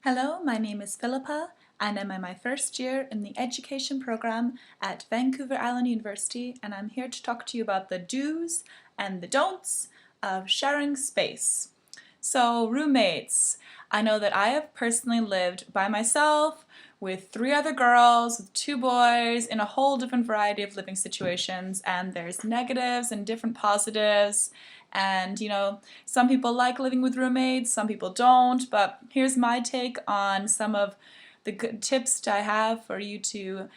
Hello, my name is Philippa and I'm in my first year in the education program at Vancouver Island University, and I'm here to talk to you about the do's and the don'ts of sharing space. So roommates, I know that I have personally lived by myself with 3 other girls, with 2 boys, in a whole different variety of living situations, and there's negatives and different positives. And some people like living with roommates, some people don't, but here's my take on some of the good tips I have for you to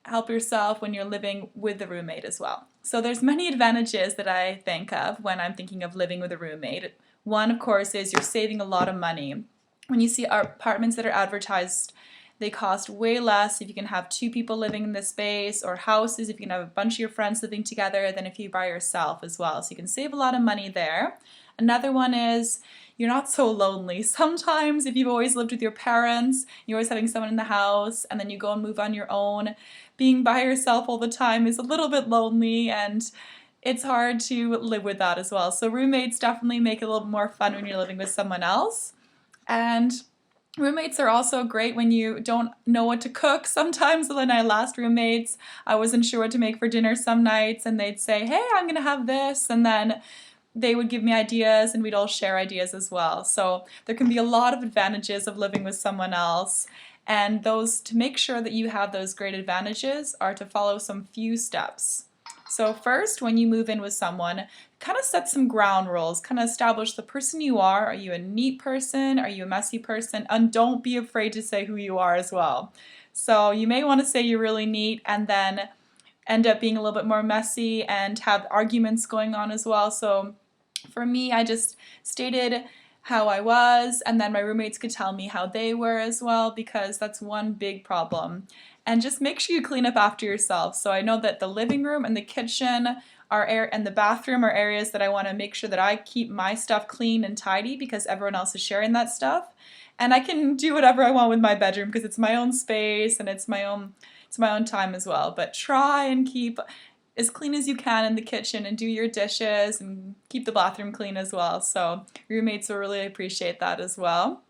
help yourself when you're living with a roommate as well. So there's many advantages that I think of when I'm thinking of living with a roommate. One, of course, is you're saving a lot of money. When you see our apartments that are advertised, they cost way less if you can have 2 people living in the space, or houses if you can have a bunch of your friends living together, than if you by yourself as well. So you can save a lot of money there. Another one is you're not so lonely. Sometimes if you've always lived with your parents, you're always having someone in the house, and then you go and move on your own, being by yourself all the time is a little bit lonely, and it's hard to live with that as well. So roommates definitely make it a little more fun when you're living with someone else. And roommates are also great when you don't know what to cook. Sometimes when I last roommates, I wasn't sure what to make for dinner some nights, and they'd say, hey, I'm gonna have this, and then they would give me ideas and we'd all share ideas as well. So there can be a lot of advantages of living with someone else, and those, to make sure that you have those great advantages, are to follow some few steps. So first, when you move in with someone, kind of set some ground rules, kind of establish the person you are. Are you a neat person? Are you a messy person? And don't be afraid to say who you are as well. So you may want to say you're really neat and then end up being a little bit more messy and have arguments going on as well. So for me, I just stated how I was, and then my roommates could tell me how they were as well, because that's one big problem. And just make sure you clean up after yourself. So I know that the living room and the kitchen and the bathroom are areas that I want to make sure that I keep my stuff clean and tidy, because everyone else is sharing that stuff. And I can do whatever I want with my bedroom because it's my own space and it's my own time as well. But try and keep as clean as you can in the kitchen, and do your dishes and keep the bathroom clean as well. So roommates will really appreciate that as well.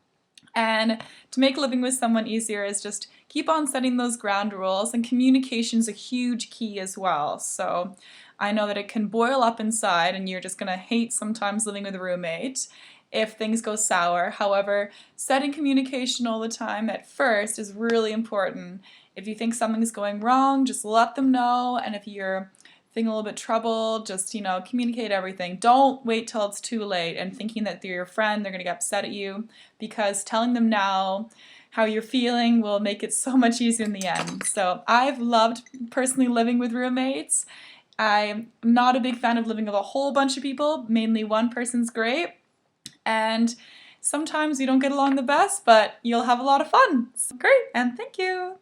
And to make living with someone easier is just keep on setting those ground rules, and communication is a huge key as well. So I know that it can boil up inside and you're just gonna hate sometimes living with a roommate if things go sour. However, setting communication all the time at first is really important. If you think something's going wrong, just let them know, and if you're feeling a little bit troubled, just communicate everything. Don't wait till it's too late and thinking that they're your friend, they're gonna get upset at you, because telling them now how you're feeling will make it so much easier in the end. So I've loved personally living with roommates. I'm not a big fan of living with a whole bunch of people. Mainly one person's great, and sometimes we don't get along the best, but you'll have a lot of fun. So great, and thank you.